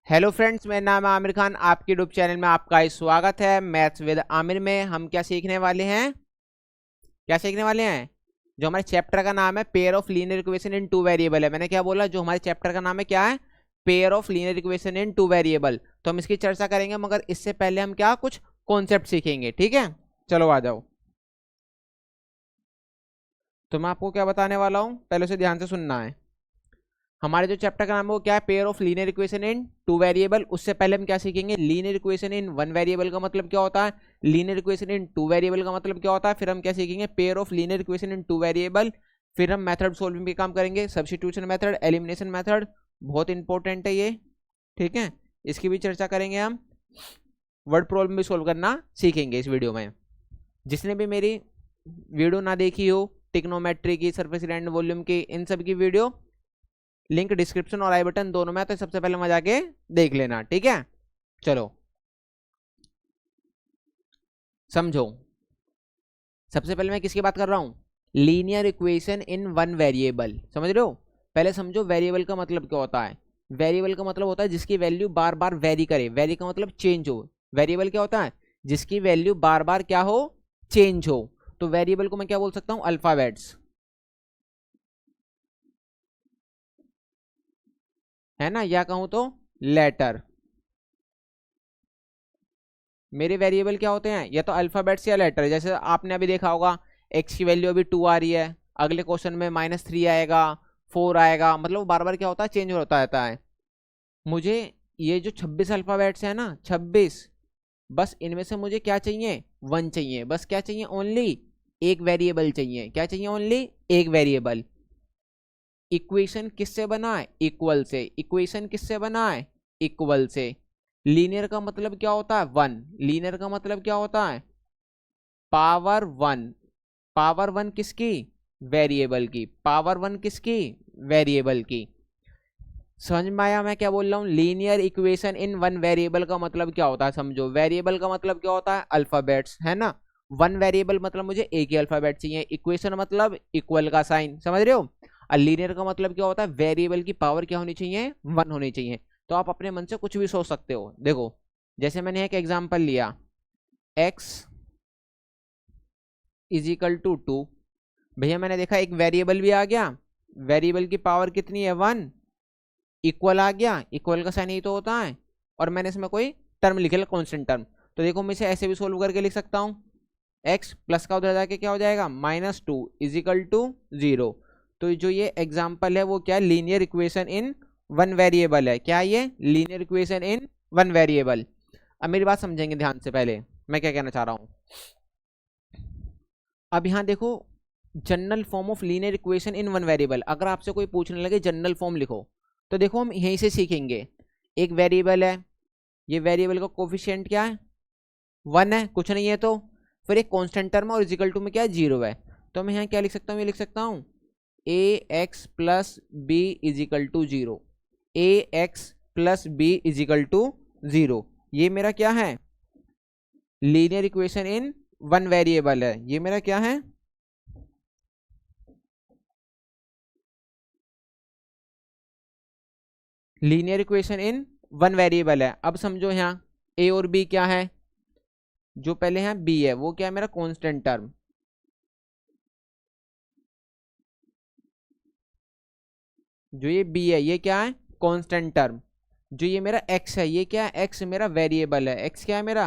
Hello friends, मेरा नाम है आमिर खान। आपके यूट्यूब चैनल में आपका स्वागत है। मैथ्स विद आमिर में हम क्या सीखने वाले हैं? जो हमारे चैप्टर का नाम है pair of linear equation in two variable है। मैंने क्या बोला? जो हमारे चैप्टर का नाम है क्या है? Pair of linear equation in two variable. तो हम इसकी चर्चा करेंगे, मगर इससे पहले हम क्या कुछ कॉन्सेप्ट सीखेंगे। ठीक है, चलो आ जाओ। तो मैं आपको क्या बताने वाला हूँ, पहले से ध्यान से सुनना है। हमारे जो चैप्टर का नाम है वो क्या है? Pair of linear equation in two variable. उससे पहले हम क्या सीखेंगे? Linear equation in one variable का मतलब क्या होता है, linear equation in two variable का मतलब क्या होता है। फिर हम क्या सीखेंगे? Pair of linear equation in two variable. फिर हम मेथड सोल्विंग पे काम करेंगे, सब्स्टिट्यूशन मेथड, एलिमिनेशन मेथड, बहुत इंपॉर्टेंट है ये। ठीक है, इसकी भी चर्चा करेंगे हम। वर्ड प्रॉब्लम भी सोल्व करना सीखेंगे इस वीडियो में। जिसने भी मेरी वीडियो ना देखी हो, टिग्नोमेट्री की, सरफेस एंड वॉल्यूम की, इन सब की वीडियो लिंक डिस्क्रिप्शन और आई बटन दोनों में है, तो सबसे पहले वहां जाके देख लेना। ठीक है, चलो समझो। सबसे पहले मैं किसकी बात कर रहा हूं? Linear equation in one variable. समझ रहे हो? पहले समझो वेरिएबल का मतलब क्या होता है। वेरिएबल का मतलब होता है जिसकी वैल्यू बार बार वेरी करे। वेरी का मतलब चेंज हो। वेरिएबल क्या होता है? जिसकी वैल्यू बार बार क्या हो? चेंज हो। तो वेरिएबल को मैं क्या बोल सकता हूं? अल्फाबेट्स, है ना, या कहूं तो लेटर। मेरे वेरिएबल क्या होते हैं? या तो अल्फाबेट्स या लेटर। जैसे आपने अभी देखा होगा, एक्स की वैल्यू अभी 2 आ रही है, अगले क्वेश्चन में -3 आएगा, 4 आएगा। मतलब बार बार क्या होता है? चेंज होता रहता है। मुझे ये जो 26 अल्फाबेट्स है ना, 26, बस इनमें से मुझे क्या चाहिए? 1 चाहिए। बस क्या चाहिए? ओनली एक वेरिएबल चाहिए। क्या चाहिए? ओनली एक वेरिएबल। इक्वेशन किससे बना है? इक्वल से। इक्वेशन किससे बना है? इक्वल से। लीनियर का मतलब क्या होता है? 1। लीनियर का मतलब क्या होता है? पावर 1। पावर 1 किसकी? वेरिएबल की। पावर 1 किसकी? वेरिएबल की। समझ में आया मैं क्या बोल रहा हूँ? Linear equation in one variable का मतलब क्या होता है? समझो, वेरिएबल का मतलब क्या होता है? अल्फाबेट्स, है ना। वन वेरिएबल मतलब मुझे एक ही अल्फाबेट चाहिए। इक्वेशन मतलब इक्वल का साइन, समझ रहे हो। और लीनियर का मतलब क्या होता है? वेरिएबल की पावर क्या होनी चाहिए? 1 होनी चाहिए। तो आप अपने मन से कुछ भी सोच सकते हो। देखो, जैसे मैंने एक एग्जाम्पल लिया, x इज इक्वल टू 2। भैया मैंने देखा एक वेरिएबल भी आ गया। वेरिएबल की पावर कितनी है? 1। इक्वल आ गया। इक्वल का साइन यही तो होता है। और मैंने इसमें कोई टर्म लिखे, कॉन्स्टेंट टर्म। तो देखो, मैं इसे ऐसे भी सोल्व करके लिख सकता हूँ। x प्लस का उधर जाके क्या हो जाएगा? -2 इज इक्वल टू 0। तो जो ये एग्जाम्पल है वो क्या है? Linear equation in one variable है। क्या ये? Linear equation in one variable. अब मेरी बात समझेंगे ध्यान से। पहले मैं क्या कहना चाह रहा हूँ, अब यहाँ देखो, general form of linear equation in one variable. अगर आपसे कोई पूछने लगे जनरल फॉर्म लिखो, तो देखो हम यहीं से सीखेंगे। एक वेरिएबल है, ये वेरिएबल का कोफिशिएंट क्या है? 1 है, कुछ नहीं है तो। फिर एक कांस्टेंट टर्म और इजिकल टू में क्या है? 0 है। तो मैं यहाँ क्या लिख सकता हूँ? ये लिख सकता हूँ ax plus B is equal to 0। ax plus B is equal to 0। ये मेरा क्या है? Linear equation in one variable है। ये मेरा क्या है? Linear equation in one variable है। अब समझो यहाँ ए और बी क्या है? जो पहले यहाँ बी है वो क्या है? मेरा कांस्टेंट टर्म। जो ये बी है ये क्या है? Constant term. जो ये मेरा एक्स है ये क्या है? एक्स मेरा वेरिएबल है। एक्स क्या है मेरा?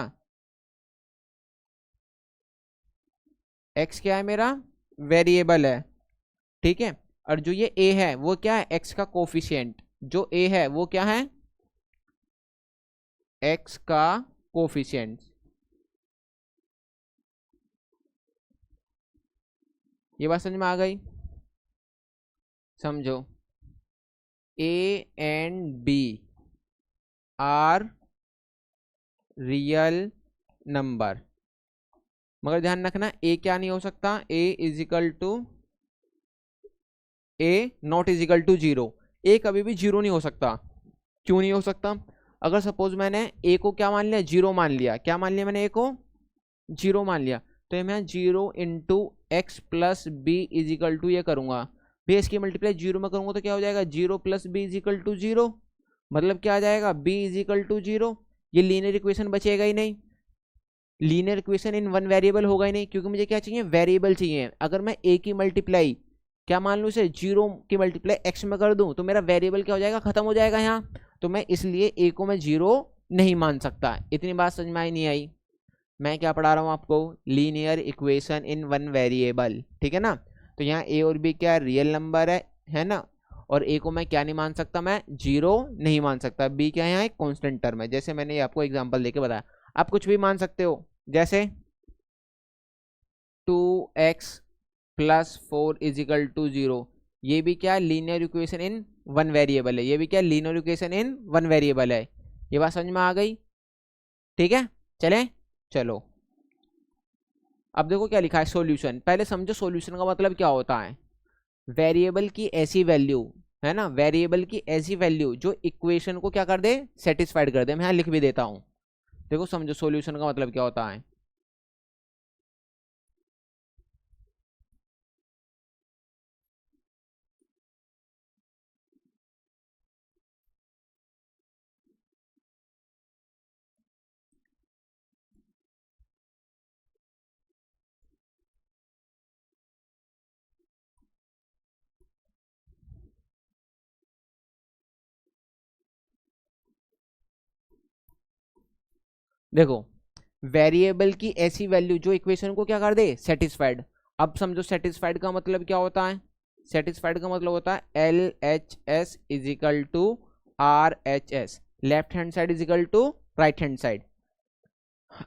एक्स क्या है मेरा? वेरिएबल है। ठीक है। और जो ये ए है वो क्या है? एक्स का कोफिशिएंट। जो ए है वो क्या है? एक्स का कोफिशिएंट। ये बात समझ में आ गई? समझो, A and B are real number, मगर ध्यान रखना ए क्या नहीं हो सकता? A is equal to A not is equal to 0। A कभी भी 0 नहीं हो सकता। क्यों नहीं हो सकता? अगर सपोज मैंने ए को क्या मान लिया? 0 मान लिया। क्या मान लिया मैंने? ए को 0 मान लिया। तो मैं 0 into X plus B is equal to ये करूंगा। भी इसकी मल्टीप्लाई 0 में करूंगा तो क्या हो जाएगा? 0 प्लस बी इजिकल टू 0। मतलब क्या आ जाएगा, b इज इक्वल टू 0। ये लीनियर इक्वेशन बचेगा ही नहीं, linear equation in one variable होगा ही नहीं, क्योंकि मुझे क्या चाहिए, वेरिएबल चाहिए। अगर मैं a की मल्टीप्लाई, क्या मान लूँ इसे, 0 की मल्टीप्लाई x में कर दूं तो मेरा वेरिएबल क्या हो जाएगा, खत्म हो जाएगा यहाँ। तो मैं इसलिए a को मैं 0 नहीं मान सकता। इतनी बात समझ में आई नहीं आई? मैं क्या पढ़ा रहा हूँ आपको, linear equation in one variable, ठीक है ना। तो यहाँ a और b क्या रियल नंबर है ना, और a को मैं क्या नहीं मान सकता, मैं 0 नहीं मान सकता। b क्या है, यहाँ एक कॉन्स्टेंट टर्म है, जैसे मैंने आपको एग्जाम्पल देके बताया। आप कुछ भी मान सकते हो, जैसे 2x plus 4 is equal to 0, ये भी क्या linear equation in one variable है, ये भी क्या linear equation in one variable है। ये बात समझ में आ गई, ठीक है। चले, चलो अब देखो क्या लिखा है, सॉल्यूशन। पहले समझो सॉल्यूशन का मतलब क्या होता है। वेरिएबल की ऐसी वैल्यू, है ना, वेरिएबल की ऐसी वैल्यू जो इक्वेशन को क्या कर दे, सेटिस्फाइड कर दे। मैं यहाँ लिख भी देता हूँ, देखो समझो सॉल्यूशन का मतलब क्या होता है। देखो वेरिएबल की ऐसी वैल्यू जो इक्वेशन को क्या कर दे, सेटिस्फाइड। अब समझो सेटिस्फाइड का मतलब क्या होता है, सेटिस्फाइड का मतलब होता है LHS is equal to RHS, left hand side is equal to right hand side.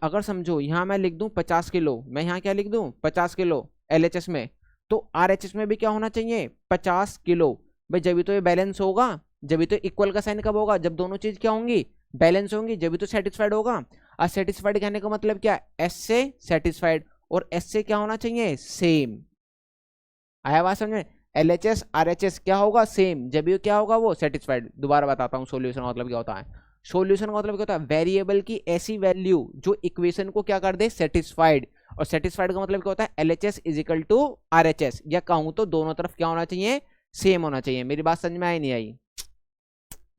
अगर समझो यहाँ मैं लिख दूं 50 किलो, मैं यहाँ क्या लिख दूं 50 किलो LHS में, तो RHS में भी क्या होना चाहिए, 50 किलो। भाई जब भी तो ये बैलेंस होगा, जब भी तो इक्वल का साइन कब होगा, जब दोनों चीज क्या होंगी, बैलेंस होंगी, जब भी तो सेटिस्फाइड होगा। और सेटिस्फाइड कहने का मतलब क्या, S से सेटिस्फाइड, और S से क्या होना चाहिए, सेम। आया बात समझ में, LHS RHS क्या होगा, सेम, जब भी क्या होगा वो सेटिस्फाइड। दोबारा बताता हूँ सॉल्यूशन का मतलब क्या होता है। सॉल्यूशन का मतलब क्या होता है, वेरिएबल की ऐसी वैल्यू जो इक्वेशन को क्या कर दे, सेटिस्फाइड। और सेटिस्फाइड का मतलब क्या होता है, LHS is equal to RHS, या कहूं तो दोनों तरफ क्या होना चाहिए, सेम होना चाहिए। मेरी बात समझ में आई नहीं आई?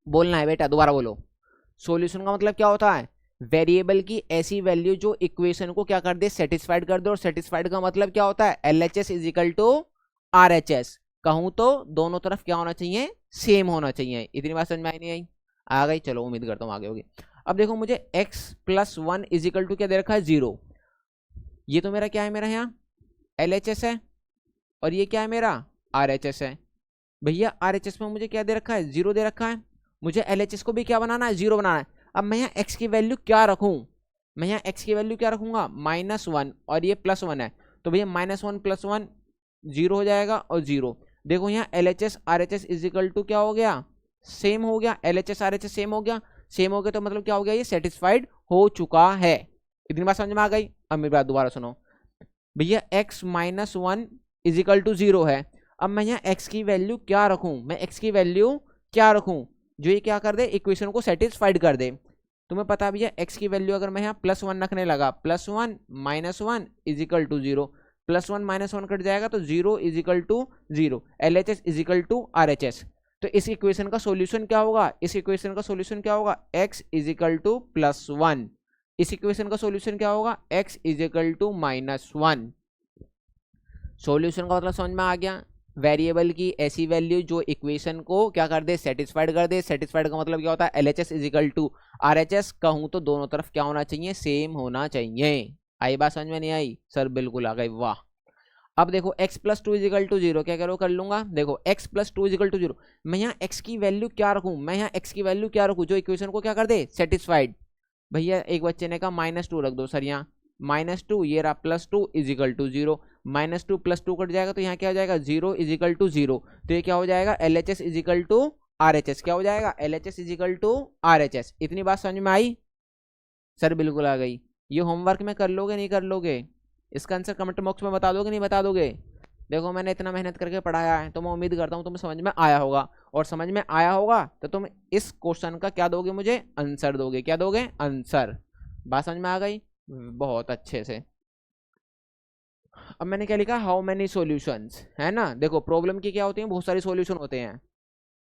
बोलना है बेटा, दोबारा बोलो। सॉल्यूशन का मतलब क्या होता है, वेरिएबल की ऐसी वैल्यू जो इक्वेशन को क्या कर दे, सेटिस्फाइड कर दे। और सेटिस्फाइड का मतलब क्या होता है, LHS is equal to RHS, कहूं तो दोनों तरफ क्या होना चाहिए, सेम होना चाहिए। इतनी बात समझ में आई नहीं आई? आ गई, चलो उम्मीद करता हूँ आगे होगी। अब देखो मुझे x plus 1 is equal to क्या दे रखा है, 0। ये तो मेरा क्या है, मेरा यहाँ LHS है, और ये क्या है, मेरा RHS है। भैया RHS में मुझे क्या दे रखा है, 0 दे रखा है। मुझे LHS को भी क्या बनाना है, 0 बनाना है। अब मैं यहाँ x की वैल्यू क्या रखूं, मैं यहाँ x की वैल्यू क्या रखूंगा, -1, और ये +1 है, तो भैया -1 + 1 0 हो जाएगा, और 0। देखो यहाँ LHS RHS is equal to क्या हो गया, सेम हो गया। LHS RHS सेम हो गया, सेम हो गया तो मतलब क्या हो गया, ये सेटिस्फाइड हो चुका है। इतनी बात समझ में आ गई? अब मेरी बात दोबारा सुनो। भैया x - 1 इज इक्वल टू 0 है। अब मैं यहाँ x की वैल्यू क्या रखूं, मैं x की वैल्यू क्या रखूं जो ये क्या कर दे, इक्वेशन को सेटिस्फाइड कर दे। तुम्हें पता भैया x की वैल्यू अगर मैं यहाँ +1 रखने लगा, +1 - 1 इज इक्वल टू 0, +1 - 1 कट जाएगा तो 0 is equal to 0, LHS is equal to RHS। तो इस इक्वेशन का सॉल्यूशन क्या होगा, इस इक्वेशन का सॉल्यूशन क्या होगा, x इज इक्वल टू +1। इस इक्वेशन का सॉल्यूशन क्या होगा, x is equal to -1। Solution का मतलब समझ में आ गया, वेरिएबल की ऐसी वैल्यू जो इक्वेशन को क्या कर दे, सेटिस्फाइड कर दे। सेटिस्फाइड का मतलब क्या होता है, LHS is equal to RHS, कहूं तो दोनों तरफ क्या होना चाहिए, सेम होना चाहिए। आई बात समझ में नहीं आई? सर बिल्कुल आ गई, वाह। अब देखो x + 2 = 0, क्या करो, कर लूंगा। देखो x + 2 = 0, मैं यहाँ x की वैल्यू क्या रखूं, मैं यहाँ x की वैल्यू क्या रखूं जो इक्वेशन को क्या कर दे, सेटिस्फाइड। भैया एक बच्चे ने कहा -2 रख दो सर, यहाँ -2, ये रहा +2 = 0, -2 + 2 कट जाएगा तो यहाँ क्या हो जाएगा, 0 = 0। तो ये क्या हो जाएगा, LHS is equal to RHS, क्या हो जाएगा, LHS is equal to RHS। इतनी बात समझ में आई? सर बिल्कुल आ गई। ये होमवर्क में कर लोगे, नहीं कर लोगे? इसका आंसर कमेंट बॉक्स में बता दोगे, नहीं बता दोगे? देखो मैंने इतना मेहनत करके पढ़ाया है तो मैं उम्मीद करता हूँ तुम्हें समझ में आया होगा, और समझ में आया होगा तो तुम इस क्वेश्चन का क्या दोगे, मुझे आंसर दोगे। क्या दोगे, आंसर। बात समझ में आ गई? बहुत अच्छे से। अब मैंने क्या लिखा, हाउ मेनी सॉल्यूशंस, है ना। देखो प्रॉब्लम की क्या होती है, बहुत सारे सॉल्यूशन होते हैं।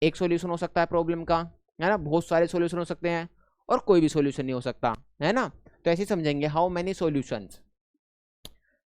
एक सॉल्यूशन हो सकता है प्रॉब्लम का, है ना, बहुत सारे सॉल्यूशन हो सकते हैं और कोई भी सॉल्यूशन नहीं हो सकता, है ना। तो ऐसे समझेंगे हाउ मेनी सॉल्यूशंस।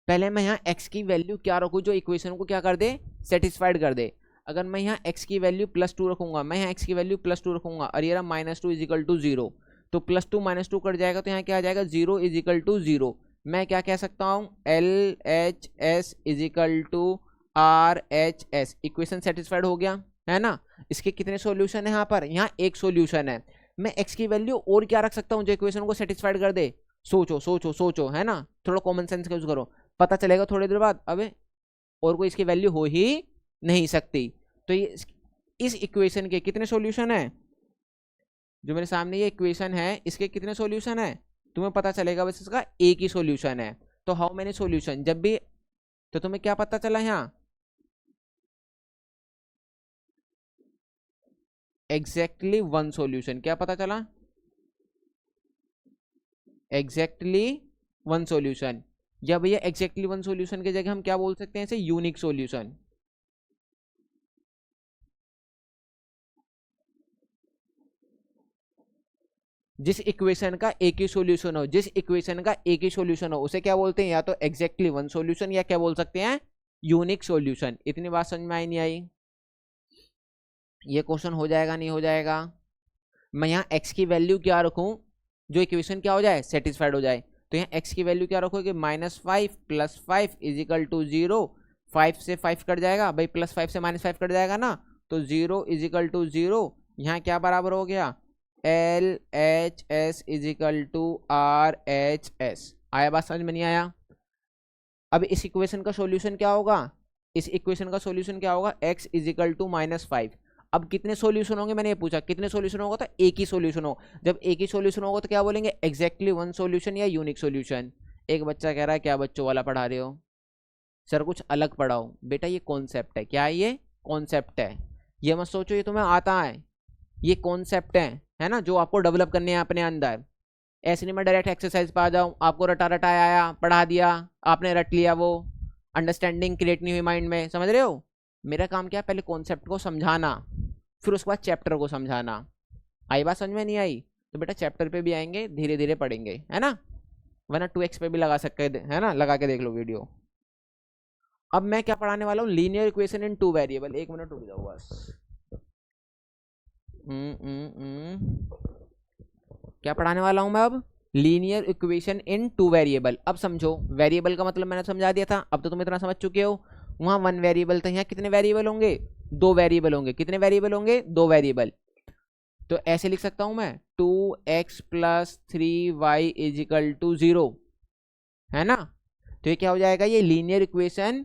पहले मैं यहाँ x की वैल्यू क्या रखूँ जो इक्वेशन को क्या कर दे, सेटिस्फाइड कर दे। अगर मैं यहाँ x की वैल्यू +2 रखूंगा, मैं यहाँ x की वैल्यू +2 रखूंगा और ये रहा -2 = 0, तो +2 -2 कट जाएगा तो यहाँ क्या आ जाएगा 0 = 0। मैं क्या कह सकता हूँ LHS = RHS, इक्वेशन सेटिस्फाइड हो गया, है ना। इसके कितने सॉल्यूशन है यहाँ पर, यहाँ एक सॉल्यूशन है। मैं x की वैल्यू और क्या रख सकता हूँ जो इक्वेशन को सेटिस्फाइड कर दे, सोचो सोचो सोचो, है ना, थोड़ा कॉमन सेंस का यूज करो, पता चलेगा थोड़ी देर बाद अबे और कोई इसकी वैल्यू हो ही नहीं सकती। तो ये इस इक्वेशन के कितने सॉल्यूशन है, जो मेरे सामने ये इक्वेशन है इसके कितने सॉल्यूशन है, तुम्हें पता चलेगा बस इसका एक ही सॉल्यूशन है। तो हाउ मेनी सॉल्यूशन जब भी, तो तुम्हें क्या पता चला यहाँ एग्जैक्टली वन सॉल्यूशन, क्या पता चला एग्जैक्टली वन सॉल्यूशन। या भैया एग्जैक्टली वन सॉल्यूशन की जगह हम क्या बोल सकते हैं इसे, यूनिक सॉल्यूशन। जिस इक्वेशन का एक ही सॉल्यूशन हो, जिस इक्वेशन का एक ही सॉल्यूशन हो उसे क्या बोलते हैं, या तो एग्जैक्टली वन सॉल्यूशन या क्या बोल सकते हैं यूनिक सॉल्यूशन। इतनी बात समझ में आई नहीं आई, ये क्वेश्चन हो जाएगा नहीं हो जाएगा। मैं यहाँ x की वैल्यू क्या रखूं जो इक्वेशन क्या हो जाए, सेटिस्फाइड हो जाए। तो यहाँ x की वैल्यू क्या रखोगे, -5 + 5 = 0, 5 से 5 कट जाएगा भाई, +5 से -5 कट जाएगा ना, तो 0 = 0। यहाँ क्या बराबर हो गया LHS = RHS। आया बात समझ में नहीं आया। अब इस इक्वेशन का सॉल्यूशन क्या होगा, इस इक्वेशन का सॉल्यूशन क्या होगा x = -5। अब कितने सॉल्यूशन होंगे, मैंने ये पूछा कितने सॉल्यूशन होगा, तो एक ही सॉल्यूशन हो। जब एक ही सॉल्यूशन होगा तो क्या बोलेंगे एग्जैक्टली वन सॉल्यूशन या यूनिक सॉल्यूशन। एक बच्चा कह रहा है क्या बच्चों वाला पढ़ा रहे हो सर, कुछ अलग पढ़ाओ। बेटा ये कॉन्सेप्ट है, क्या है ये कॉन्सेप्ट है, ये मत सोचो ये तुम्हें आता है, ये कॉन्सेप्ट है ना, जो आपको डेवलप करने हैं अपने अंदर। ऐसे नहीं मैं डायरेक्ट एक्सरसाइज पे आ जाऊँ, आपको रटा रटाया आया पढ़ा दिया, आपने रट लिया, वो अंडरस्टैंडिंग क्रिएट नहीं हुई माइंड में, समझ रहे हो। मेरा काम क्या है, पहले कॉन्सेप्ट को समझाना, फिर उसके बाद चैप्टर को समझाना। आई बात समझ में नहीं आई तो बेटा चैप्टर पे भी आएंगे, धीरे धीरे पढ़ेंगे, है ना, वरना 2x पे भी लगा सकते है ना, लगा के देख लो वीडियो। अब मैं क्या पढ़ाने वाला हूँ, लीनियर इक्वेशन इन 2 वेरिएबल। 1 मिनट रुक जाओ बस। क्या पढ़ाने वाला हूं मैं अब, लीनियर इक्वेशन इन 2 वेरिएबल। अब समझो, वेरिएबल का मतलब मैंने समझा दिया था, अब तो तुम इतना समझ चुके हो। वहां 1 वेरिएबल था, यहाँ कितने वेरिएबल होंगे, 2 वेरिएबल होंगे। कितने वेरिएबल होंगे, 2 वेरिएबल। तो ऐसे लिख सकता हूं मैं 2x + 3y = 0, है ना। तो ये क्या हो जाएगा, ये लीनियर इक्वेशन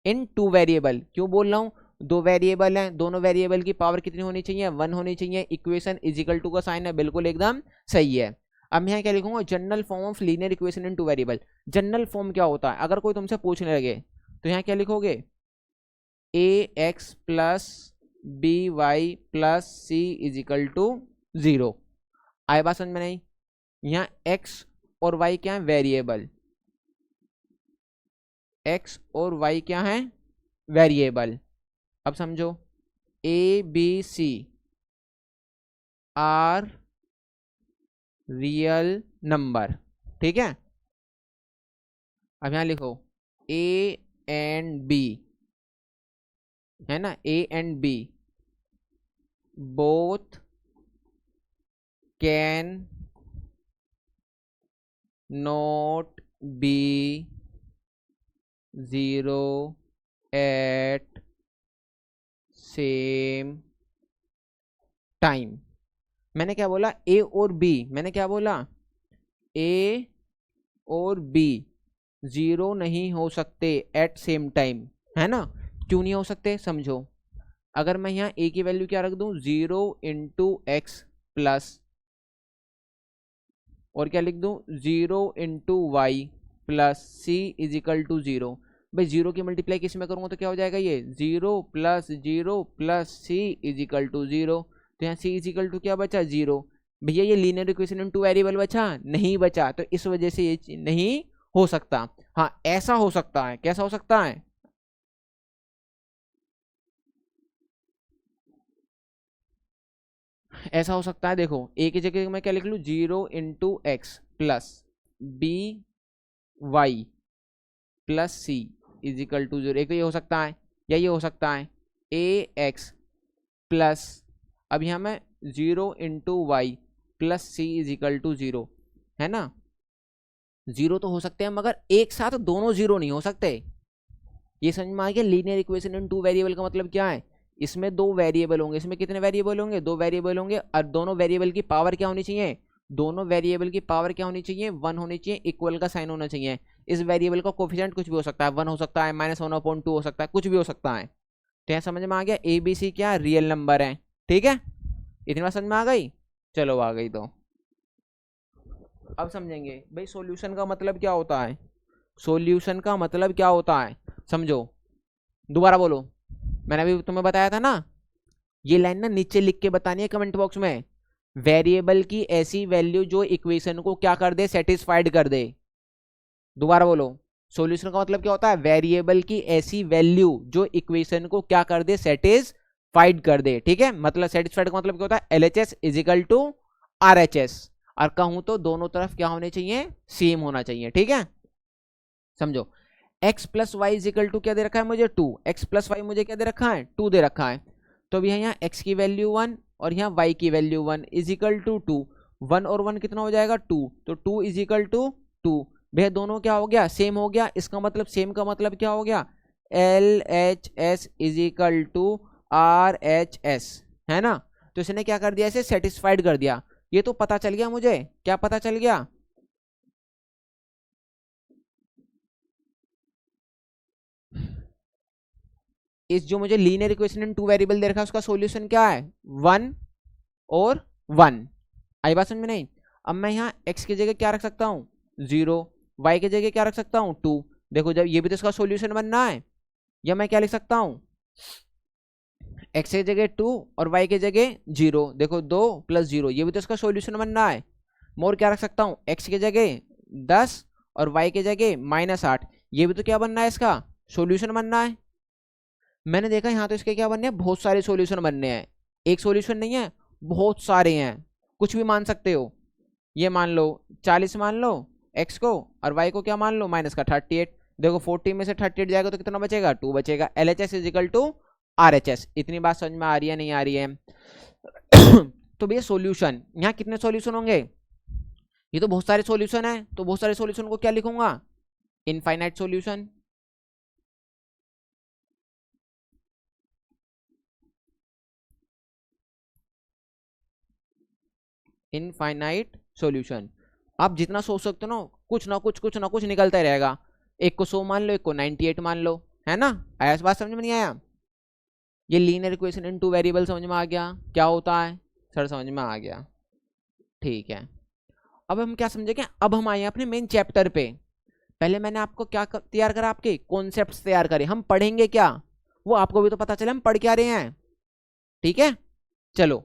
इन 2 वेरिएबल। क्यों बोल रहा हूं, 2 वेरिएबल हैं, दोनों वेरिएबल की पावर कितनी होनी चाहिए, 1 होनी चाहिए। इक्वेशन = का साइन है, बिल्कुल एकदम सही है। अब मैं यहाँ क्या लिखूंगा, general form of linear equation in 2 variable. General form क्या होता है, अगर कोई तुमसे पूछने लगे तो यहाँ क्या लिखोगे, ax + by + c = 0। आए बात समझ में नहीं, यहाँ x और y क्या है, वेरिएबल, x और y क्या है, वेरिएबल। अब समझो ABC आर रियल नंबर, ठीक है। अब यहां लिखो A and B, है ना, A and B both can not be 0 at same time। मैंने क्या बोला, A और B, मैंने क्या बोला, A और B 0 नहीं हो सकते एट सेम टाइम, है ना। क्यों नहीं हो सकते, समझो। अगर मैं यहाँ A की वैल्यू क्या रख दूं, 0 × x प्लस, और क्या लिख दूं 0 × y प्लस c = 0। भाई 0 की मल्टीप्लाई किस में करूंगा तो क्या हो जाएगा, ये 0 + 0 + c = 0। तो यहाँ c = क्या बचा, 0। भैया ये लीनियर इक्वेशन इन 2 वेरिएबल बचा, नहीं बचा, तो इस वजह से ये नहीं हो सकता। हाँ ऐसा हो सकता है, कैसा हो सकता है, ऐसा हो सकता है, देखो ए की जगह मैं क्या लिख लूँ, 0 × x plus B Y plus C is equal to 0। एक तो ये हो सकता है, या ये हो सकता है ए एक्स प्लस, अब यहाँ मैं 0 × y plus C is equal to 0, है ना। जीरो तो हो सकते हैं मगर एक साथ दोनों जीरो नहीं हो सकते। ये समझ में आ गया। Linear equation in two variable का मतलब क्या है, इसमें दो वेरिएबल होंगे। इसमें कितने वेरिएबल होंगे, दो वेरिएबल होंगे, और दोनों वेरिएबल की पावर क्या होनी चाहिए, दोनों वेरिएबल की पावर क्या होनी चाहिए, 1 होनी चाहिए, इक्वल का साइन होना चाहिए। इस वेरिएबल का कोफिशिएंट कुछ भी हो सकता है, 1 हो सकता है, -1/2 हो सकता है, कुछ भी हो सकता है। तो यहाँ समझ में आ गया, ए बी सी क्या रियल नंबर है। ठीक है, इतनी बात समझ में आ गई। चलो आ गई तो अब समझेंगे भाई सॉल्यूशन का मतलब क्या होता है। सॉल्यूशन का मतलब क्या होता है समझो, दोबारा बोलो। मैंने अभी तुम्हें बताया था ना, ये लाइन ना नीचे लिख के बतानी है कमेंट बॉक्स में। वेरिएबल की ऐसी वैल्यू जो इक्वेशन को क्या कर दे, सेटिस्फाइड कर दे। दोबारा बोलो, सॉल्यूशन का मतलब क्या होता है, वेरिएबल की ऐसी वैल्यू जो इक्वेशन को क्या कर दे, सेटिस्फाइड कर दे। ठीक है, मतलब सेटिस्फाइड का मतलब क्या होता है, LHS इजिकल टू RHS। और कहूं तो दोनों तरफ क्या होने चाहिए, सेम होना चाहिए। ठीक है, समझो। x plus Y is equal to क्या दे रखा है मुझे, 2। x प्लस वाई मुझे क्या दे रखा है, 2 दे रखा है। तो अभी यहाँ x की वैल्यू 1 और यहाँ y की वैल्यू 1 इजिकल टू 2। 1 और 1 कितना हो जाएगा, 2। तो 2 इजिकल टू 2। भैया दोनों क्या हो गया, सेम हो गया। इसका मतलब सेम का मतलब क्या हो गया, LHS इजिकल टू RHS, है ना। तो इसने क्या कर दिया, इसे सेटिस्फाइड कर दिया। ये तो पता चल गया मुझे, क्या पता चल गया, इस जो मुझे linear equation in two variable दे रखा है उसका सॉल्यूशन क्या है, 1 और 1। आई बात समझ में नहीं। अब मैं यहाँ x की जगह क्या रख सकता हूँ, 0, y की जगह क्या रख सकता हूँ, 2। देखो जब ये भी तो इसका सॉल्यूशन बनना है, या मैं क्या लिख सकता हूँ, x की जगह 2 और y की जगह 0। देखो 2 + 0, ये भी तो इसका सॉल्यूशन बनना है। मोर क्या रख सकता हूँ, x की जगह 10 और y की जगह -8। ये भी तो क्या बनना है, इसका सॉल्यूशन बनना है। मैंने देखा यहाँ तो इसके क्या बनने हैं, बहुत सारे सॉल्यूशन बनने हैं। एक सॉल्यूशन नहीं है, बहुत सारे हैं। कुछ भी मान सकते हो। ये मान लो 40 मान लो x को, और y को क्या मान लो, -38। देखो 40 में से 38 जाएगा तो कितना बचेगा, 2 बचेगा। LHS is equal to RHS। इतनी बात समझ में आ रही है, नहीं आ रही है। तो भैया सॉल्यूशन, यहाँ कितने सॉल्यूशन होंगे, ये तो बहुत सारे सॉल्यूशन है। तो बहुत सारे सॉल्यूशन को क्या लिखूंगा, इनफाइनाइट सॉल्यूशन। Infinite solution. आप जितना सोच सकते हो ना, कुछ ना कुछ निकलता ही रहेगा। एक को 100 मान लो, एक को 98 मान लो, है ना। आया, बात समझ में नहीं आया। ये linear equation in two variable समझ में आ गया क्या होता है, सर समझ में आ गया। ठीक है, अब हम क्या समझेंगे, अब हम आए अपने मेन चैप्टर पे। पहले मैंने आपको क्या तैयार करा, आपके कॉन्सेप्ट्स तैयार करे। हम पढ़ेंगे क्या, वो आपको भी तो पता चले हम पढ़ क्या रहे हैं। ठीक है, चलो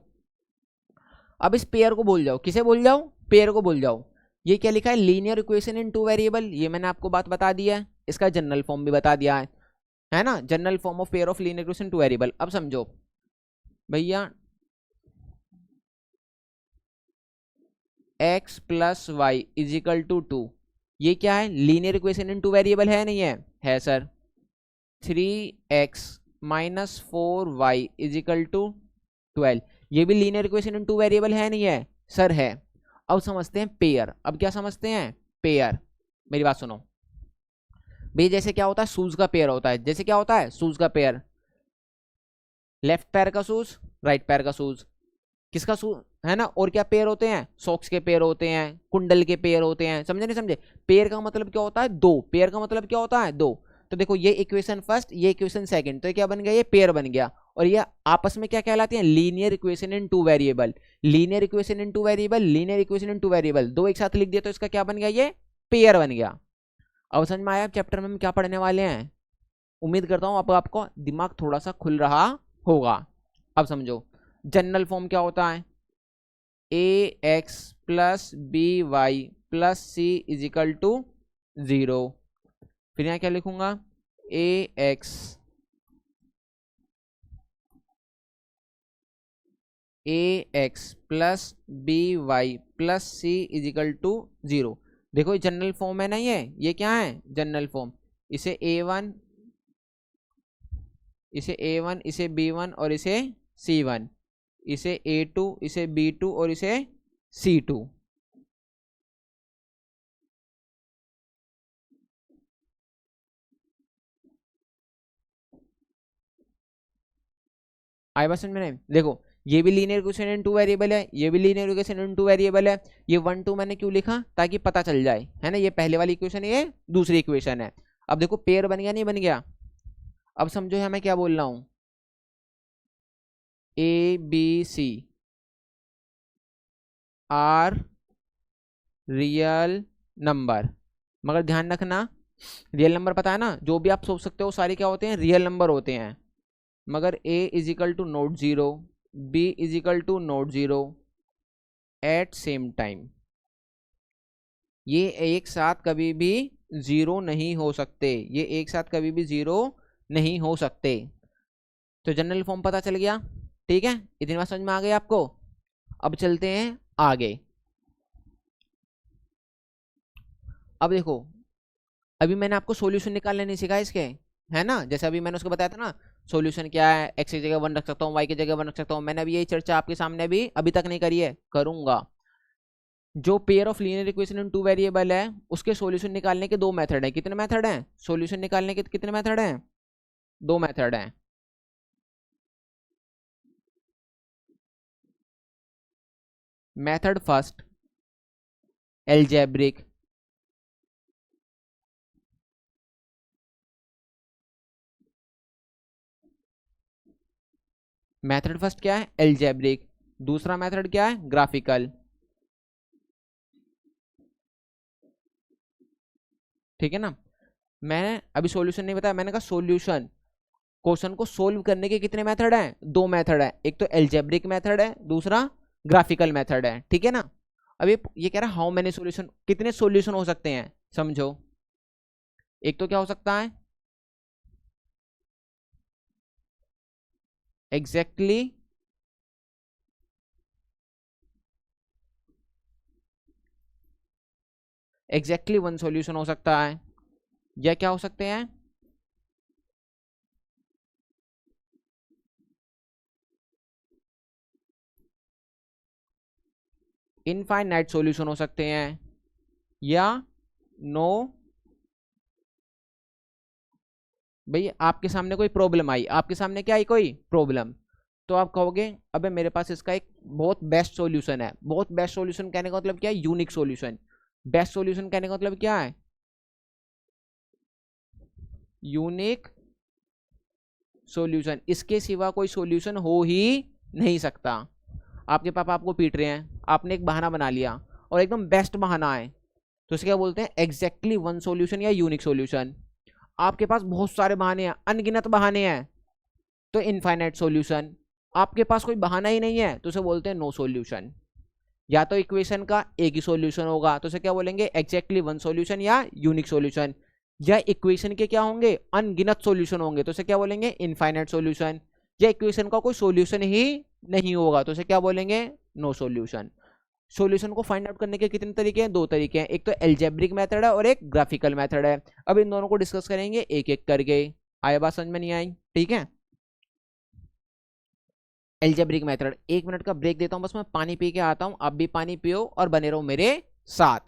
अब इस पेयर को भूल जाओ। किसे भूल जाओ, पेयर को भूल जाओ। ये क्या लिखा है, linear equation in two variable. ये मैंने आपको बात बता दी है, इसका जनरल फॉर्म भी बता दिया है ना। General form of pair of linear equation two variable. अब समझो भैया, x plus Y is equal to 2, ये क्या है, linear equation in two variable है नहीं है sir. 3x - 4y is equal to 12, ये भी linear equation in two variable है नहीं है, सर है। अब समझते हैं पेयर। अब क्या समझते हैं, पेयर। मेरी बात सुनो भाई, जैसे क्या होता है, शूज का पेयर होता है। जैसे क्या होता है, शूज का पेयर, लेफ्ट पैर का शूज, राइट पैर का शूज, किसका शूज, है ना। और क्या पेयर होते हैं, सॉक्स के पेयर होते हैं, कुंडल के पेयर होते हैं। समझे नहीं समझे। पेयर का मतलब क्या होता है, दो। पेयर का मतलब क्या होता है, दो। तो देखो ये इक्वेशन फर्स्ट, ये इक्वेशन सेकंड, तो ये क्या बन गया, ये पेयर बन गया। और ये आपस में क्या कहलाती है, linear equation in two variable. Linear equation in two variable, linear equation in two variable, दो एक साथ लिख दिया तो इसका क्या बन गया, ये पेयर बन गया। अब समझ में आया चैप्टर में हम क्या पढ़ने वाले हैं। उम्मीद करता हूं अब आपको दिमाग थोड़ा सा खुल रहा होगा। अब समझो जनरल फॉर्म क्या होता है, ax plus B Y plus C is equal to 0। फिर यहाँ क्या लिखूंगा, ax A X plus B Y plus C is equal to 0। देखो ये जनरल फॉर्म है ना, ये क्या है जनरल फॉर्म। इसे A1, इसे B1 और इसे C1, इसे A2, इसे B2 और इसे C2। आए बात समझ में? नहीं देखो, ये भी linear equation in two variable है, ये भी linear equation in two variable है। ये 1 2 मैंने क्यों लिखा, ताकि पता चल जाए, है ना। ये पहले वाली इक्वेशन है, ये दूसरी इक्वेशन है। अब देखो पेयर बन गया नहीं बन गया। अब समझो है मैं क्या बोल रहा हूं, A B C are real number. मगर ध्यान रखना, रियल नंबर पता है ना, जो भी आप सोच सकते हो सारे क्या होते हैं, रियल नंबर होते हैं। मगर a is equal to not 0, b is equal to not 0 at same time, ये एक साथ कभी भी जीरो नहीं हो सकते, ये एक साथ कभी भी जीरो नहीं हो सकते। तो जनरल फॉर्म पता चल गया, ठीक है, इतनी बात समझ में आ गई आपको। अब चलते हैं आगे। अब देखो, अभी मैंने आपको सॉल्यूशन निकालने नहीं सिखाया इसके, है ना। जैसे अभी मैंने उसको बताया था ना, सॉल्यूशन क्या है, एक्स की जगह 1 रख सकता हूँ, वाई की जगह 1 रख सकता हूँ। मैंने अभी यही चर्चा आपके सामने अभी तक नहीं करी है, करूंगा। जो pair of linear equation in two variable है, उसके सॉल्यूशन निकालने के दो मेथड हैं। कितने मेथड हैं सॉल्यूशन निकालने के, कितने मेथड हैं, दो मेथड हैं। Method first algebraic, method first क्या है एल्जेब्रिक, दूसरा मेथड क्या है ग्राफिकल। ठीक है ना। मैंने अभी सॉल्यूशन नहीं बताया, मैंने कहा सॉल्यूशन, क्वेश्चन को सोल्व करने के कितने मेथड हैं, दो मेथड है। एक तो एल्जेब्रिक मेथड है, दूसरा ग्राफिकल मेथड है, ठीक है ना। अब ये कह रहा है हाउ मेनी सॉल्यूशन, कितने सॉल्यूशन हो सकते हैं, समझो। एक तो क्या हो सकता है एग्जैक्टली वन सॉल्यूशन हो सकता है, या क्या हो सकते हैं इनफाइनाइट सॉल्यूशन हो सकते हैं, या नो। भाई आपके सामने कोई प्रॉब्लम आई, आपके सामने क्या आई कोई प्रॉब्लम, तो आप कहोगे अबे मेरे पास इसका एक बहुत बेस्ट सॉल्यूशन है। बहुत बेस्ट सॉल्यूशन कहने का मतलब क्या है, यूनिक सॉल्यूशन। बेस्ट सॉल्यूशन कहने का मतलब क्या है, यूनिक सॉल्यूशन, इसके सिवा कोई सॉल्यूशन हो ही नहीं सकता। आपके पापा आपको पीट रहे हैं, आपने एक बहाना बना लिया और एकदम बेस्ट बहाना है, तो इसे क्या बोलते हैं एग्जैक्टली वन सॉल्यूशन या यूनिक सॉल्यूशन। आपके पास बहुत सारे बहाने हैं, अनगिनत बहाने हैं, तो इनफाइनाइट सॉल्यूशन। आपके पास कोई बहाना ही नहीं है, तो उसे बोलते हैं नो सॉल्यूशन। या तो इक्वेशन का एक ही सॉल्यूशन होगा, तो उसे क्या बोलेंगे एग्जैक्टली वन सॉल्यूशन या यूनिक सॉल्यूशन। या इक्वेशन के क्या होंगे अनगिनत सॉल्यूशन होंगे, तो उसे क्या बोलेंगे इनफाइनाइट सॉल्यूशन। या इक्वेशन का कोई सॉल्यूशन ही नहीं होगा, तो उसे क्या बोलेंगे नो सॉल्यूशन। सॉल्यूशन को फाइंड आउट करने के कितने तरीके हैं, दो तरीके हैं, एक तो एल्जेब्रिक मेथड है और एक ग्राफिकल मेथड है। अब इन दोनों को डिस्कस करेंगे एक एक करके। आए बात समझ में नहीं आई, ठीक है। एल्जेब्रिक मेथड, एक मिनट का ब्रेक देता हूं बस, मैं पानी पी के आता हूं, आप भी पानी पियो और बने रहो मेरे साथ।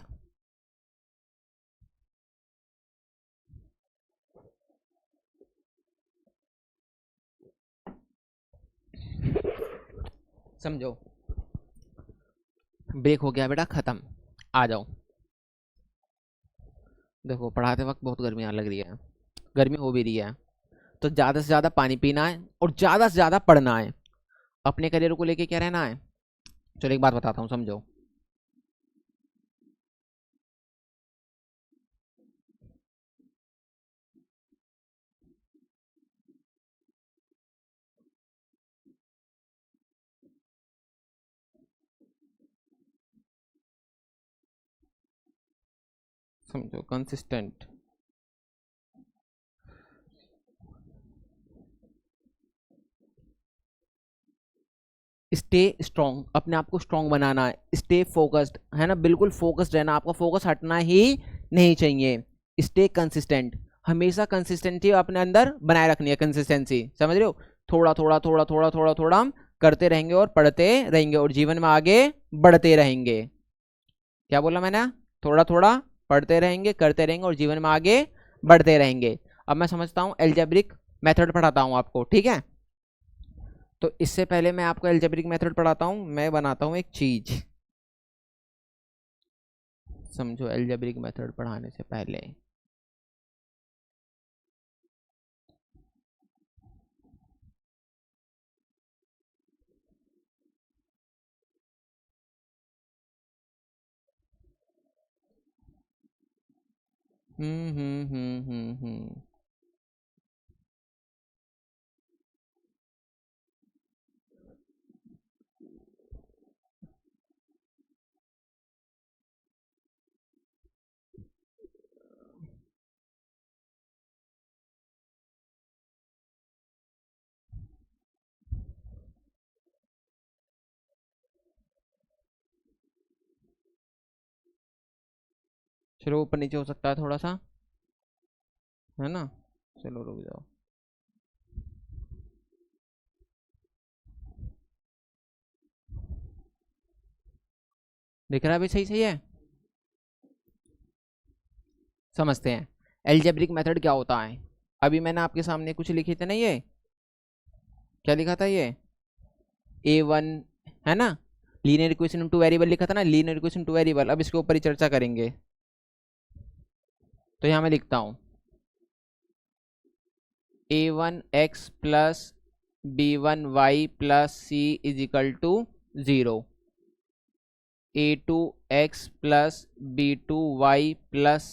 समझो, ब्रेक हो गया बेटा खत्म, आ जाओ। देखो पढ़ाते वक्त बहुत गर्मी लग रही है, गर्मी हो भी रही है, तो ज़्यादा से ज़्यादा पानी पीना है और ज़्यादा से ज़्यादा पढ़ना है। अपने करियर को लेके क्या रहना है, चलो एक बात बताता हूँ समझो। समझो कंसिस्टेंट, स्टे स्ट्रॉन्ग, अपने आप को स्ट्रॉन्ग बनाना है। स्टे फोकस्ड, है ना, बिल्कुल फोकस्ड रहना, आपका फोकस हटना ही नहीं चाहिए। स्टे कंसिस्टेंट, हमेशा कंसिस्टेंसी अपने अंदर बनाए रखनी है, कंसिस्टेंसी, समझ रहे हो। थोड़ा थोड़ा थोड़ा थोड़ा थोड़ा थोड़ा हम करते रहेंगे और पढ़ते रहेंगे और जीवन में आगे बढ़ते रहेंगे। क्या बोला मैंने? थोड़ा थोड़ा पढ़ते रहेंगे, करते रहेंगे और जीवन में आगे बढ़ते रहेंगे। अब मैं समझता हूँ एल्जेब्रिक मेथड पढ़ाता हूँ आपको, ठीक है। तो इससे पहले मैं आपको एल्जेब्रिक मेथड पढ़ाता हूँ, मैं बनाता हूँ एक चीज, समझो, एल्जेब्रिक मेथड पढ़ाने से पहले। हम्म। चलो ऊपर नीचे हो सकता है थोड़ा सा, है ना। चलो रुक जाओ। दिख रहा है अभी? सही सही है। समझते हैं एल्जेब्रिक मेथड क्या होता है। अभी मैंने आपके सामने कुछ लिखे थे ना, ये क्या लिखा था, ये A1, है ना, लीनियर इक्वेशन टू वेरिएबल लिखा था ना, लीनियर इक्वेशन टू वेरिएबल। अब इसके ऊपर ही चर्चा करेंगे। तो यहाँ मैं लिखता हूँ A1x plus B1y plus C is equal to 0, A2x plus B2y plus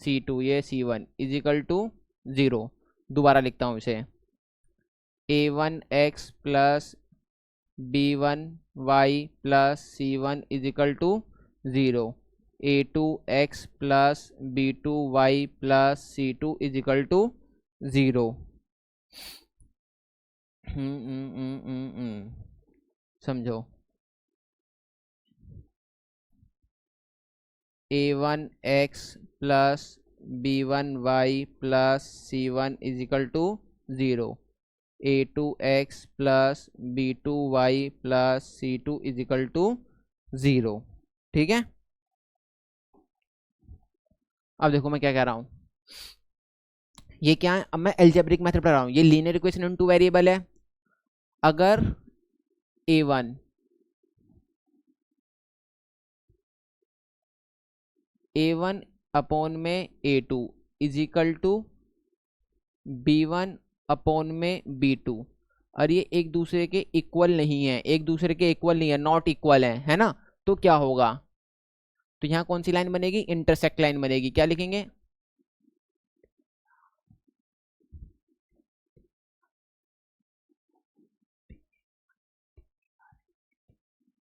C2, ये C1 इज इक्वल टू 0। दोबारा लिखता हूँ इसे, A1x plus B1y plus C1 is equal to 0, A2x plus B2y plus C2 is equal to 0। समझो, A1x plus B1y plus C1 is equal to 0, A2x plus B2y plus C2 is equal to 0। ठीक है। अब देखो मैं क्या कह रहा हूं, ये क्या है, अब मैं एल्जेब्रिक मेथड पढ़ा रहा हूं। ये linear equation in two variable है। अगर A1 A1 अपॉन में A2 is equal to B1 upon में B2, और ये एक दूसरे के इक्वल नहीं है, एक दूसरे के इक्वल नहीं है, नॉट इक्वल है ना, तो क्या होगा? तो यहां कौन सी लाइन बनेगी? इंटरसेक्ट लाइन बनेगी। क्या लिखेंगे?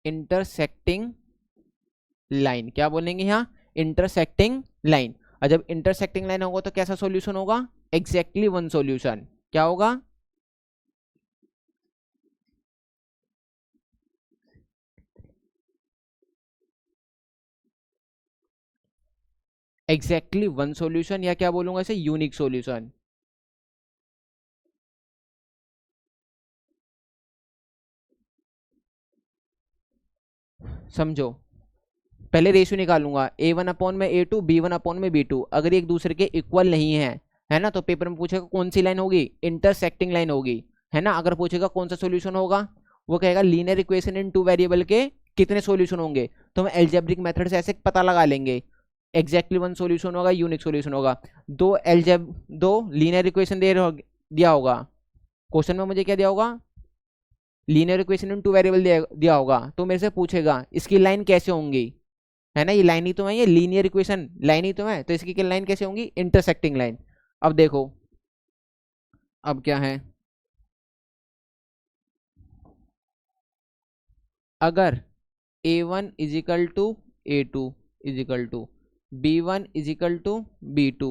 Intersecting line. क्या बोलेंगे यहाँ? Intersecting line. और जब इंटरसेक्टिंग लाइन होगा तो कैसा सॉल्यूशन होगा? Exactly one solution. क्या होगा? एग्जैक्टली वन सॉल्यूशन, या क्या बोलूंगा इसे, यूनिक सॉल्यूशन। समझो, पहले रेशियो निकालूंगा, A1 अपॉन में A2, B1 अपॉन में B2। अगर एक दूसरे के इक्वल नहीं है ना, तो पेपर में पूछेगा कौन सी लाइन होगी? इंटरसेक्टिंग लाइन होगी, है ना। अगर पूछेगा कौन सा सॉल्यूशन होगा, वो कहेगा linear equation in two variable के कितने सॉल्यूशन होंगे, तो हम एल्जेब्रिक मेथड से ऐसे पता लगा लेंगे। एग्जैक्टली वन सॉल्यूशन होगा, यूनिक सॉल्यूशन होगा। दो लीनियर इक्वेशन दिया होगा क्वेश्चन में, मुझे क्या दिया होगा? Linear equation in two variable दिया होगा, तो मेरे से पूछेगा इसकी लाइन कैसे होंगी, है ना। ये लाइन ही तो है, ये लीनियर इक्वेशन लाइन ही तो है, तो इसकी लाइन कैसे होंगी? Intersecting line. अब देखो, अब क्या है, अगर A1 is equal to A2 is equal to B1 is equal to B2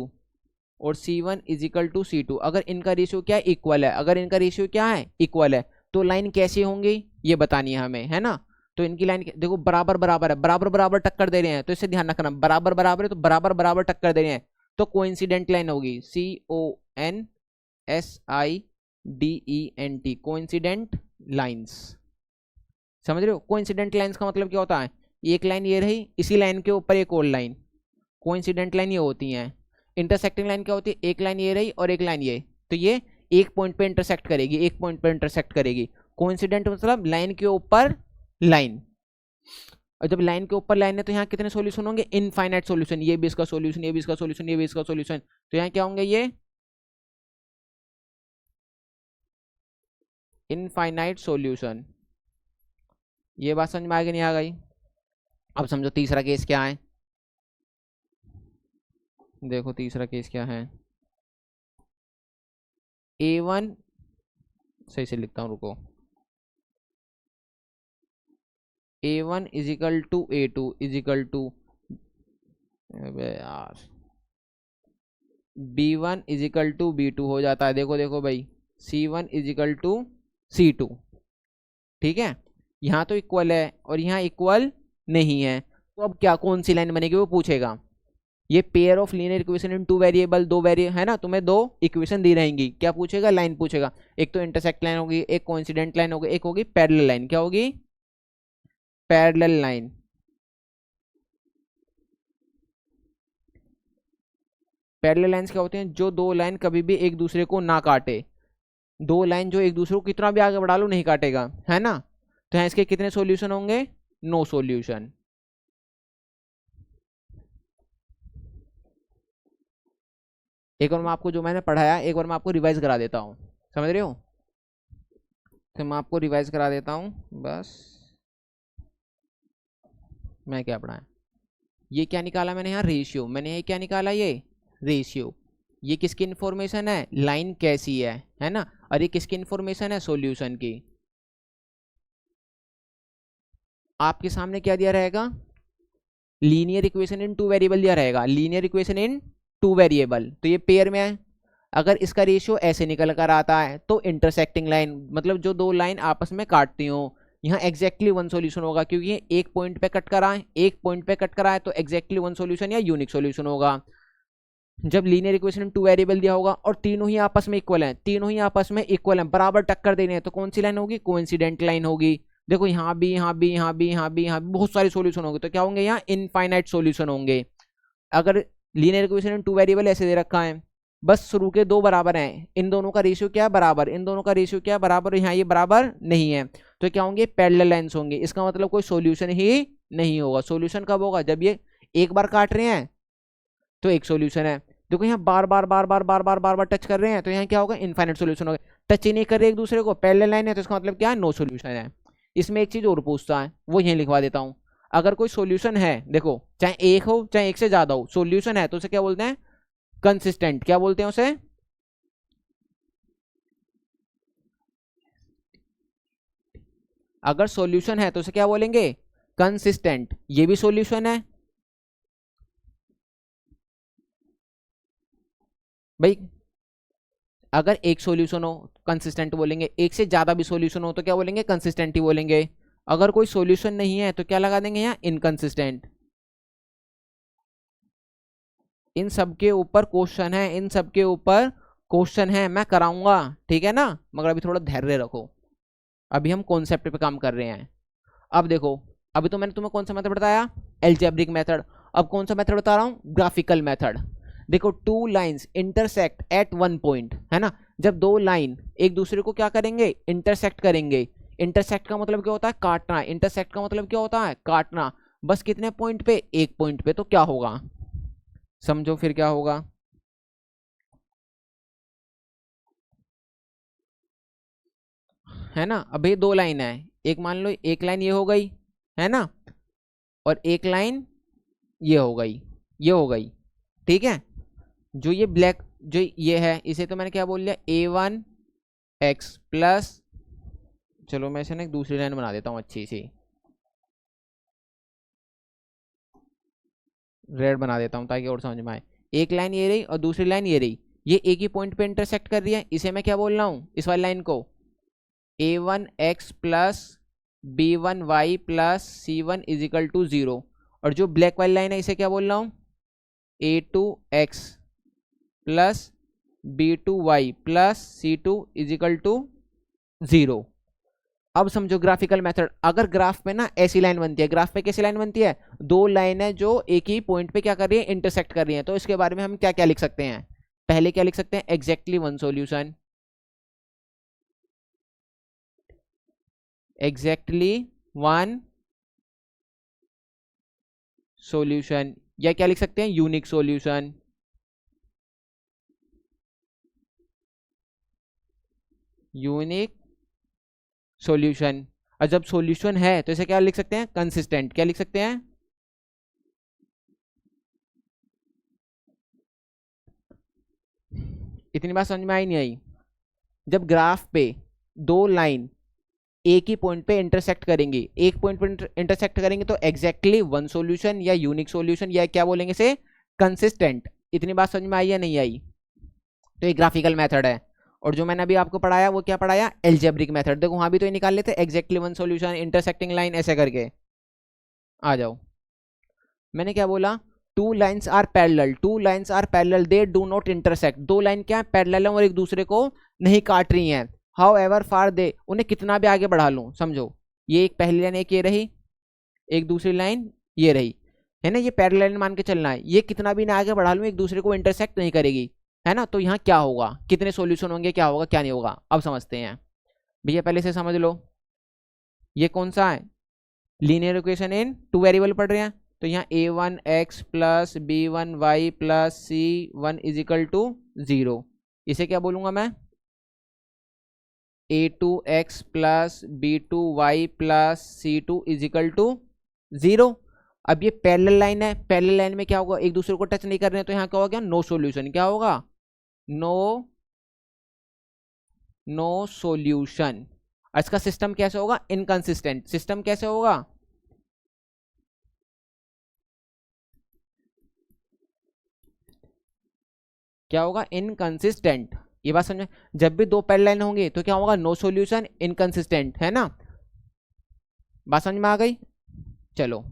और C1 इजिकल टू C2, अगर इनका रेशियो क्या है? इक्वल है। अगर इनका रेशियो क्या है? इक्वल है, तो लाइन कैसी होंगी? ये बतानी है हमें, है ना। तो इनकी लाइन देखो बराबर बराबर है, बराबर बराबर टक्कर दे रहे हैं, तो इसे ध्यान रखना, बराबर बराबर है तो बराबर बराबर टक्कर दे रहे हैं, तो कोइंसिडेंट लाइन होगी, CONSIDENT, कोइंसिडेंट लाइंस। समझ रहे हो, कोइंसिडेंट लाइंस का मतलब क्या होता है, एक लाइन ये रही, इसी लाइन के ऊपर एक और लाइन, कोइंसिडेंट लाइन ये होती है। इंटरसेक्टिंग लाइन क्या होती है, एक लाइन ये रही और एक लाइन ये, तो ये एक पॉइंट पे इंटरसेक्ट करेगी, एक पॉइंट पे इंटरसेक्ट करेगी। कोइंसिडेंट मतलब लाइन के ऊपर लाइन, और जब लाइन के ऊपर लाइन है तो यहाँ कितने सॉल्यूशन होंगे, इनफाइनाइट सॉल्यूशन, ये भी इसका सॉल्यूशन, ये भी इसका सॉल्यूशन, ये भी इसका सॉल्यूशन, तो यहाँ क्या होंगे, ये इनफाइनाइट सॉल्यूशन। ये बात समझ में आ गई नहीं आ गई। अब समझो तीसरा केस क्या है, देखो तीसरा केस क्या है, A1, सही से लिखता हूं रुको, A1 is equal to A2 is equal to, यार B1 इजिकल टू B2 हो जाता है, देखो देखो भाई, C1 इजिकल टू C2, ठीक है। यहाँ तो इक्वल है और यहाँ इक्वल नहीं है, तो अब क्या कौन सी लाइन बनेगी वो पूछेगा। ये pair of linear equation in two variable, दो वेरिएबल है ना, तुम्हें दो इक्वेशन दी रहेंगी, क्या पूछेगा, लाइन पूछेगा। एक तो इंटरसेक्ट लाइन होगी, एक कोइंसिडेंट लाइन होगी, एक होगी पैरेलल लाइन, क्या होगी, पैरेलल लाइन। पैरेलल लाइंस क्या होते हैं, जो दो लाइन कभी भी एक दूसरे को ना काटे, दो लाइन जो एक दूसरे को कितना भी आगे बढ़ा लो नहीं काटेगा, है ना। तो यहाँ इसके कितने सॉल्यूशन होंगे, नो सॉल्यूशन। एक बार मैं आपको जो मैंने पढ़ाया एक बार मैं आपको रिवाइज करा देता हूँ, समझ रहे हो, तो मैं आपको रिवाइज करा देता हूँ बस। मैं क्या पढ़ाया, ये क्या निकाला मैंने यहाँ, रेशियो, मैंने ये क्या निकाला, ये रेशियो। ये किसकी इन्फॉर्मेशन है, लाइन कैसी है ना, और ये किसकी इन्फॉर्मेशन है, सॉल्यूशन की। आपके सामने क्या दिया रहेगा, linear equation in two variable दिया रहेगा, linear equation in two variable, तो ये पेयर में है। अगर इसका रेशियो ऐसे निकल कर आता है तो इंटरसेक्टिंग लाइन, मतलब जो दो लाइन आपस में काटती हो, यहाँ एग्जैक्टली वन सॉल्यूशन होगा, क्योंकि ये एक पॉइंट पे कट करा है, एक पॉइंट पे कट करा है, तो एग्जैक्टली वन सॉल्यूशन या यूनिक सॉल्यूशन होगा। जब लीनियर इक्वेशन टू वेरिएबल दिया होगा और तीनों ही आपस में इक्वल हैं, तीनों ही आपस में इक्वल हैं, बराबर टक्कर दे रहे हैं, तो कौन सी लाइन होगी, कोइंसिडेंट लाइन होगी। देखो यहाँ भी, यहाँ भी, यहाँ भी, यहाँ भी, यहाँ भी बहुत सारे सॉल्यूशन होंगे, तो क्या होंगे, यहाँ इनफाइनाइट सॉल्यूशन होंगे। अगर linear equation in two variable ऐसे दे रखा है, बस शुरू के दो बराबर हैं, इन दोनों का रेशियो क्या है, बराबर, इन दोनों का रेशियो क्या है, बराबर, यहाँ ये बराबर नहीं है, तो क्या होंगे, पैरेलल लाइंस होंगे। इसका मतलब कोई सॉल्यूशन ही नहीं होगा। सॉल्यूशन कब होगा, जब ये एक बार काट रहे हैं तो एक सॉल्यूशन है। देखो यहाँ बार बार बार बार बार बार बार बार टच कर रहे हैं, तो यहाँ क्या होगा, इनफाइनाइट सॉल्यूशन होगा। टच ही नहीं कर रहे एक दूसरे को, पैरेलल लाइन है, तो इसका मतलब क्या है, नो सॉल्यूशन है। इसमें एक चीज और पूछता है, वो यहीं लिखवा देता हूँ। अगर कोई सॉल्यूशन है, देखो चाहे एक हो चाहे एक से ज्यादा हो, सॉल्यूशन है तो उसे क्या बोलते हैं, कंसिस्टेंट। क्या बोलते हैं उसे, अगर सॉल्यूशन है तो उसे क्या बोलेंगे, कंसिस्टेंट। ये भी सॉल्यूशन है भाई। अगर एक सॉल्यूशन हो कंसिस्टेंट बोलेंगे, एक से ज्यादा भी सॉल्यूशन हो तो क्या बोलेंगे, कंसिस्टेंट ही बोलेंगे। अगर कोई सॉल्यूशन नहीं है तो क्या लगा देंगे यहाँ, इनकंसिस्टेंट। इन सब के ऊपर क्वेश्चन है, इन सब के ऊपर क्वेश्चन है, मैं कराऊंगा, ठीक है ना, मगर अभी थोड़ा धैर्य रखो, अभी हम कॉन्सेप्ट पे काम कर रहे हैं। अब देखो, अभी तो मैंने तुम्हें कौन सा मेथड बताया, एल्जेब्रिक मेथड। अब कौन सा मेथड बता रहा हूं, ग्राफिकल मेथड। देखो two lines intersect at one point, है ना, जब दो लाइन एक दूसरे को क्या करेंगे, इंटरसेक्ट करेंगे। इंटरसेक्ट का मतलब क्या होता है, काटना। इंटरसेक्ट का मतलब क्या होता है, काटना। बस कितने पॉइंट पे, एक पॉइंट पे, तो क्या होगा, समझो फिर क्या होगा। है ना, अब ये दो लाइन है, एक मान लो एक लाइन ये हो गई, है ना, और एक लाइन ये हो गई, ये हो गई, ठीक है। जो ये ब्लैक जो ये है, इसे तो मैंने क्या बोल लिया, A1x प्लस, चलो मैं इसे ना एक दूसरी लाइन बना देता हूँ अच्छी सी, रेड बना देता हूँ ताकि और समझ में आए। एक लाइन ये रही और दूसरी लाइन ये रही, ये एक ही पॉइंट पे इंटरसेक्ट कर रही है, इसे मैं क्या बोल रहा हूँ, इस वाली लाइन को A1x plus b1y plus c1 is equal to 0। और जो ब्लैक वाली लाइन है इसे क्या बोल रहा हूँ, a2x plus b2y plus c2 is equal to 0। अब समझो ग्राफिकल मेथड, अगर ग्राफ पे ना ऐसी लाइन बनती है, ग्राफ पे कैसी लाइन बनती है, दो लाइन है जो एक ही पॉइंट पे क्या कर रही है, इंटरसेक्ट कर रही है, तो इसके बारे में हम क्या क्या लिख सकते हैं, पहले क्या लिख सकते हैं, exactly one solution, exactly one solution, या क्या लिख सकते हैं, यूनिक सॉल्यूशन, यूनिक सॉल्यूशन। और जब सॉल्यूशन है तो इसे क्या लिख सकते हैं, कंसिस्टेंट, क्या लिख सकते हैं, इतनी बात समझ में आई नहीं आई। जब ग्राफ पे दो लाइन एक ही पॉइंट पे इंटरसेक्ट करेंगी, एक पॉइंट पे इंटरसेक्ट करेंगे तो एग्जैक्टली वन सॉल्यूशन या यूनिक सॉल्यूशन या क्या बोलेंगे इसे, कंसिस्टेंट। इतनी बात समझ में आई या नहीं आई। तो ये ग्राफिकल मेथड है। और जो मैंने अभी आपको पढ़ाया वो क्या पढ़ाया, एल्जेब्रिक मेथड। देखो वहां भी तो ये निकाल लेते exactly one solution, intersecting line, ऐसे करके। आ जाओ, मैंने क्या बोला, two lines are parallel, two lines are parallel they do not intersect. दो लाइन क्या है, पैरेलल है और एक दूसरे को नहीं काट रही हैं। हाउ एवर फार दे, उन्हें कितना भी आगे बढ़ा लूं, समझो ये एक पहली लाइन एक ये रही, एक दूसरी लाइन ये रही, है ना, ये पैरेलल लाइन मान के चलना है, ये कितना भी ना आगे बढ़ा लूं एक दूसरे को इंटरसेक्ट नहीं करेगी, है ना। तो यहाँ क्या होगा, कितने सॉल्यूशन होंगे, क्या होगा क्या नहीं होगा, अब समझते हैं भैया। पहले से समझ लो, ये कौन सा है, linear equation in two variable पढ़ रहे हैं, तो यहाँ a1x plus b1y plus c1 is equal to 0। इसे क्या बोलूंगा मैं, a2x plus b2y plus c2 is equal to 0। अब ये पैरेलल लाइन है, पैरेलल लाइन में क्या होगा, एक दूसरे को टच नहीं कर रहे हैं, तो यहाँ क्या होगा, नो सॉल्यूशन, क्या होगा, नो सॉल्यूशन। इसका सिस्टम कैसे होगा, इनकंसिस्टेंट। सिस्टम कैसे होगा, क्या होगा, इनकंसिस्टेंट। ये बात समझे, जब भी दो पैरेलल लाइन होंगे तो क्या होगा, नो सॉल्यूशन, इनकंसिस्टेंट, है ना। बात समझ में आ गई। चलो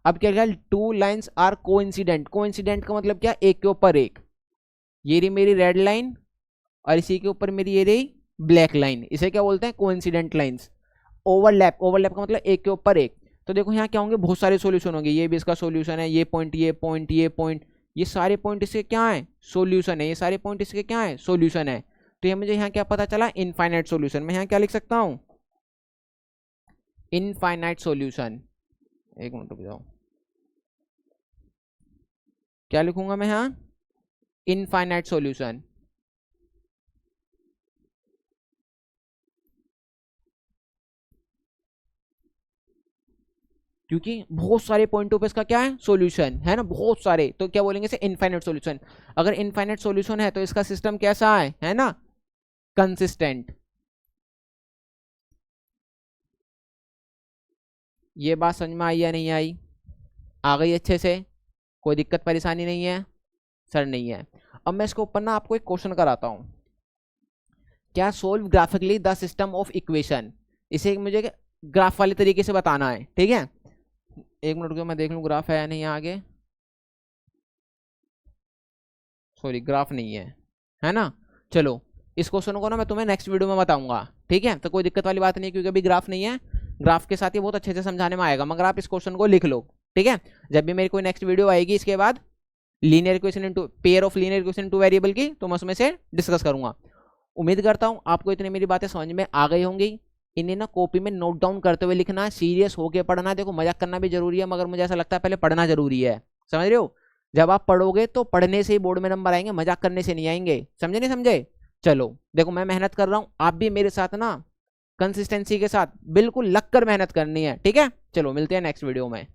अब क्या क्या, two lines are coincident. Coincident का मतलब क्या, एक के ऊपर एक, ये रही मेरी रेड लाइन और इसी के ऊपर मेरी ये रही ब्लैक लाइन, इसे क्या बोलते हैं, कोइंसिडेंट लाइंस। ओवरलैप, ओवरलैप का मतलब एक के ऊपर एक। तो देखो यहाँ क्या होंगे, बहुत सारे सॉल्यूशन होंगे, ये भी इसका सॉल्यूशन है, ये पॉइंट ये पॉइंट ये पॉइंट, ये सारे पॉइंट इसके क्या है, सॉल्यूशन है, ये सारे पॉइंट इसके क्या है, सॉल्यूशन है। तो ये मुझे यहाँ क्या पता चला, इनफाइनाइट सॉल्यूशन। मैं यहाँ क्या लिख सकता हूँ, इनफाइनाइट सॉल्यूशन। एक मिनट रुक जाओ, क्या लिखूंगा मैं यहाँ, इनफाइनाइट सॉल्यूशन। क्योंकि बहुत सारे पॉइंटों पे इसका क्या है, सॉल्यूशन है ना, बहुत सारे, तो क्या बोलेंगे इसे, इनफाइनाइट सॉल्यूशन। अगर इनफाइनाइट सॉल्यूशन है तो इसका सिस्टम कैसा है ना, कंसिस्टेंट। ये बात समझ में आई या नहीं आई, आ गई अच्छे से, कोई दिक्कत परेशानी नहीं है, सर नहीं है। अब मैं इसके ऊपर ना आपको एक क्वेश्चन कराता हूं, क्या solve graphically the system of equation. इसे मुझे ग्राफ वाले तरीके से बताना है, ठीक है। एक मिनट रुको, मैं देख लूं ग्राफ है या नहीं आगे, सॉरी ग्राफ नहीं है ना। चलो इस क्वेश्चन को ना मैं तुम्हें नेक्स्ट वीडियो में बताऊंगा, ठीक है। तो कोई दिक्कत वाली बात नहीं है, क्योंकि अभी ग्राफ नहीं है, ग्राफ के साथ ही बहुत अच्छे से समझाने में आएगा, मगर आप इस क्वेश्चन को लिख लो, ठीक है। जब भी मेरी कोई नेक्स्ट वीडियो आएगी इसके बाद linear equation into pair of linear equation into variable की, तो मैं उसमें से डिस्कस करूंगा। उम्मीद करता हूं आपको इतनी मेरी बातें समझ में आ गई होंगी। इन्हें ना कॉपी में नोट डाउन करते हुए लिखना, सीरियस होकर पढ़ना। देखो मजाक करना भी जरूरी है, मगर मुझे ऐसा लगता है पहले पढ़ना जरूरी है, समझ रहे हो। जब आप पढ़ोगे तो पढ़ने से ही बोर्ड में नंबर आएंगे, मजाक करने से नहीं आएंगे, समझे नहीं समझे। चलो देखो मैं मेहनत कर रहा हूँ, आप भी मेरे साथ ना कंसिस्टेंसी के साथ बिल्कुल लग कर मेहनत करनी है, ठीक है। चलो मिलते हैं नेक्स्ट वीडियो में।